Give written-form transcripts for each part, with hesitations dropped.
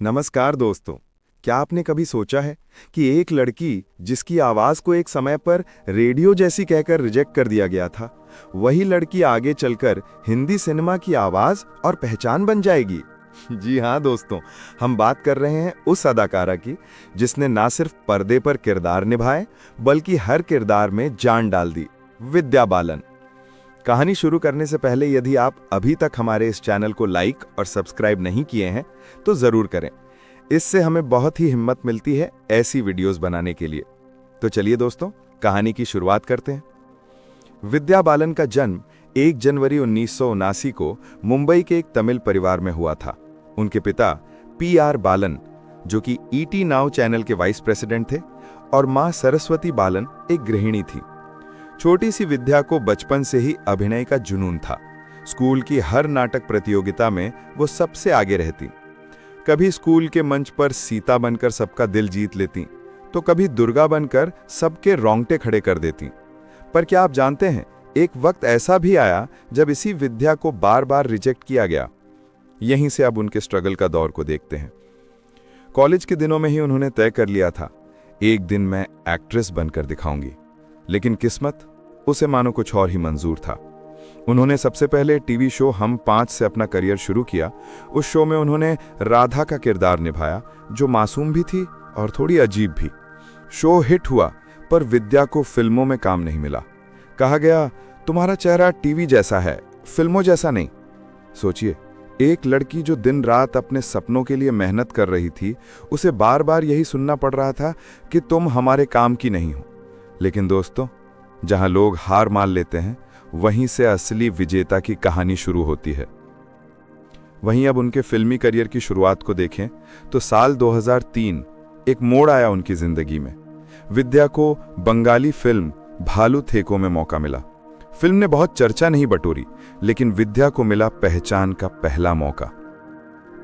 नमस्कार दोस्तों। क्या आपने कभी सोचा है कि एक लड़की जिसकी आवाज को एक समय पर रेडियो जैसी कहकर रिजेक्ट कर दिया गया था, वही लड़की आगे चलकर हिंदी सिनेमा की आवाज और पहचान बन जाएगी? जी हाँ दोस्तों, हम बात कर रहे हैं उस अदाकारा की जिसने ना सिर्फ पर्दे पर किरदार निभाए बल्कि हर किरदार में जान डाल दी, विद्या बालन। कहानी शुरू करने से पहले यदि आप अभी तक हमारे इस चैनल को लाइक और सब्सक्राइब नहीं किए हैं तो जरूर करें। इससे हमें बहुत ही हिम्मत मिलती है ऐसी वीडियोस बनाने के लिए। तो चलिए दोस्तों, कहानी की शुरुआत करते हैं। विद्या बालन का जन्म 1 जनवरी 1979 को मुंबई के एक तमिल परिवार में हुआ था। उनके पिता PR बालन, जो कि ET नाउ चैनल के वाइस प्रेसिडेंट थे, और मां सरस्वती बालन एक गृहिणी थी। छोटी सी विद्या को बचपन से ही अभिनय का जुनून था। स्कूल की हर नाटक प्रतियोगिता में वो सबसे आगे रहती। कभी स्कूल के मंच पर सीता बनकर सबका दिल जीत लेती, तो कभी दुर्गा बनकर सबके रोंगटे खड़े कर देती। पर क्या आप जानते हैं, एक वक्त ऐसा भी आया जब इसी विद्या को बार बार रिजेक्ट किया गया। यहीं से अब उनके स्ट्रगल का दौर को देखते हैं। कॉलेज के दिनों में ही उन्होंने तय कर लिया था, एक दिन मैं एक्ट्रेस बनकर दिखाऊंगी। लेकिन किस्मत उसे मानो कुछ और ही मंजूर था। उन्होंने सबसे पहले टीवी शो हम 5 से अपना करियर शुरू किया। उस शो में उन्होंने राधा का किरदार निभाया, जो मासूम भी थी और थोड़ी अजीब भी। शो हिट हुआ, पर विद्या को फिल्मों में काम नहीं मिला। कहा गया, तुम्हारा चेहरा टीवी जैसा है, फिल्मों जैसा नहीं। सोचिए, एक लड़की जो दिन रात अपने सपनों के लिए मेहनत कर रही थी, उसे बार बार यही सुनना पड़ रहा था कि तुम हमारे काम की नहीं हो। लेकिन दोस्तों, जहां लोग हार मान लेते हैं, वहीं से असली विजेता की कहानी शुरू होती है। वहीं अब उनके फिल्मी करियर की शुरुआत को देखें तो साल 2003 एक मोड़ आया उनकी जिंदगी में। विद्या को बंगाली फिल्म भालू थेको में मौका मिला। फिल्म ने बहुत चर्चा नहीं बटोरी, लेकिन विद्या को मिला पहचान का पहला मौका।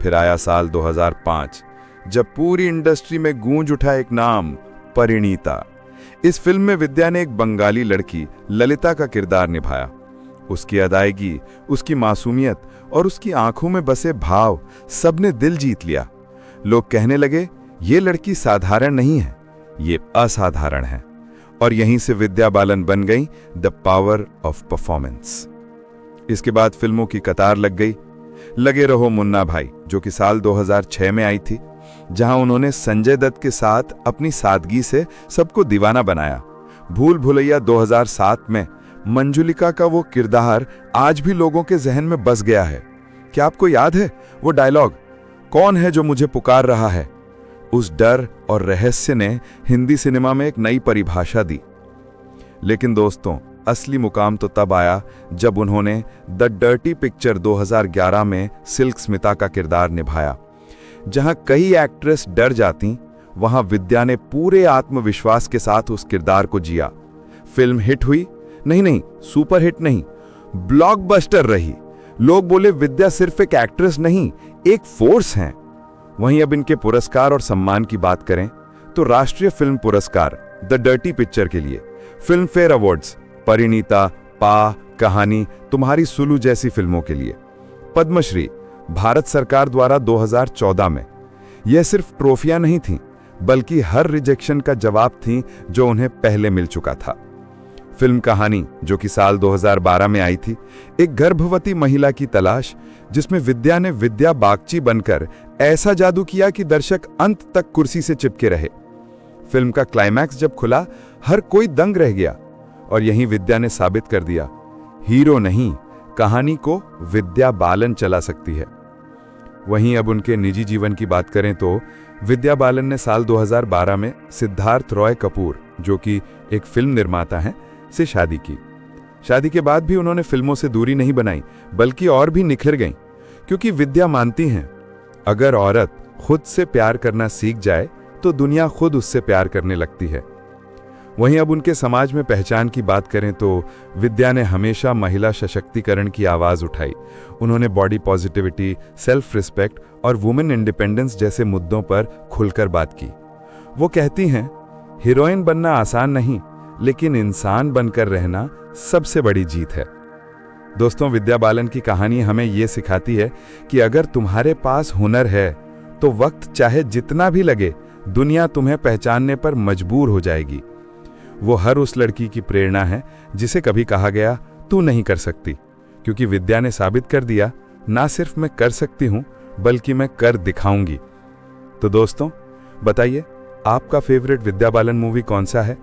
फिर आया साल 2005, जब पूरी इंडस्ट्री में गूंज उठा एक नाम, परिणीता। इस फिल्म में विद्या ने एक बंगाली लड़की ललिता का किरदार निभाया। उसकी अदायगी, उसकी मासूमियत और उसकी आंखों में बसे भाव सबने दिल जीत लिया। लोग कहने लगे, ये लड़की साधारण नहीं है, ये असाधारण है। और यहीं से विद्या बालन बन गई द पावर ऑफ परफॉर्मेंस। इसके बाद फिल्मों की कतार लग गई। लगे रहो मुन्ना भाई, जो कि साल 2006 में आई थी, जहां उन्होंने संजय दत्त के साथ अपनी सादगी से सबको दीवाना बनाया। भूल भुलैया 2007 में मंजुलिका का वो किरदार आज भी लोगों के जहन में बस गया है। क्या आपको याद है वो डायलॉग, कौन है जो मुझे पुकार रहा है? उस डर और रहस्य ने हिंदी सिनेमा में एक नई परिभाषा दी। लेकिन दोस्तों, असली मुकाम तो तब आया जब उन्होंने द डर्टी पिक्चर 2011 में सिल्क स्मिता का किरदार निभाया। जहां कई एक्ट्रेस डर जाती, वहां विद्या ने पूरे आत्मविश्वास के साथ उस किरदार को जिया। फिल्म हिट हुई? नहीं, सुपर हिट नहीं, ब्लॉकबस्टर रही। लोग बोले, विद्या सिर्फ एक एक्ट्रेस नहीं, एक फोर्स हैं। वहीं अब इनके पुरस्कार और सम्मान की बात करें तो राष्ट्रीय फिल्म पुरस्कार द डर्टी पिक्चर के लिए, फिल्म फेयर अवार्ड्स परिणीता, पा, कहानी, तुम्हारी सुलू जैसी फिल्मों के लिए, पद्मश्री भारत सरकार द्वारा 2014 में। यह सिर्फ ट्रॉफियां नहीं थीं, बल्कि हर रिजेक्शन का जवाब थीं जो उन्हें पहले मिल चुका था। फिल्म कहानी, जो कि साल 2012 में आई थी, एक गर्भवती महिला की तलाश, जिसमें विद्या ने विद्या बागची बनकर ऐसा जादू किया कि दर्शक अंत तक कुर्सी से चिपके रहे। फिल्म का क्लाइमैक्स जब खुला, हर कोई दंग रह गया। और यहीं विद्या ने साबित कर दिया, हीरो नहीं, कहानी को विद्या बालन चला सकती है। वहीं अब उनके निजी जीवन की बात करें तो विद्या बालन ने साल 2012 में सिद्धार्थ रॉय कपूर, जो कि एक फिल्म निर्माता हैं, से शादी की। शादी के बाद भी उन्होंने फिल्मों से दूरी नहीं बनाई, बल्कि और भी निखर गईं, क्योंकि विद्या मानती हैं, अगर औरत खुद से प्यार करना सीख जाए तो दुनिया खुद उससे प्यार करने लगती है। वहीं अब उनके समाज में पहचान की बात करें तो विद्या ने हमेशा महिला सशक्तिकरण की आवाज उठाई। उन्होंने बॉडी पॉजिटिविटी, सेल्फ रिस्पेक्ट और वुमेन इंडिपेंडेंस जैसे मुद्दों पर खुलकर बात की। वो कहती हैं, हीरोइन बनना आसान नहीं, लेकिन इंसान बनकर रहना सबसे बड़ी जीत है। दोस्तों, विद्या बालन की कहानी हमें ये सिखाती है कि अगर तुम्हारे पास हुनर है तो वक्त चाहे जितना भी लगे, दुनिया तुम्हें पहचानने पर मजबूर हो जाएगी। वो हर उस लड़की की प्रेरणा है जिसे कभी कहा गया तू नहीं कर सकती, क्योंकि विद्या ने साबित कर दिया, ना सिर्फ मैं कर सकती हूं बल्कि मैं कर दिखाऊंगी। तो दोस्तों, बताइए आपका फेवरेट विद्या बालन मूवी कौन सा है?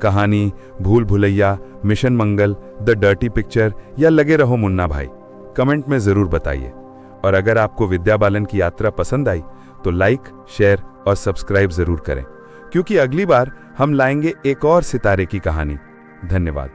कहानी, भूल Bhulaiyaa, mission Mangal, the dirty picture या लगे रहो मुन्ना भाई? कमेंट में जरूर बताइए। और अगर आपको विद्या बालन की यात्रा पसंद आई तो लाइक, शेयर और सब्सक्राइब जरूर करें, क्योंकि अगली बार हम लाएंगे एक और सितारे की कहानी। धन्यवाद।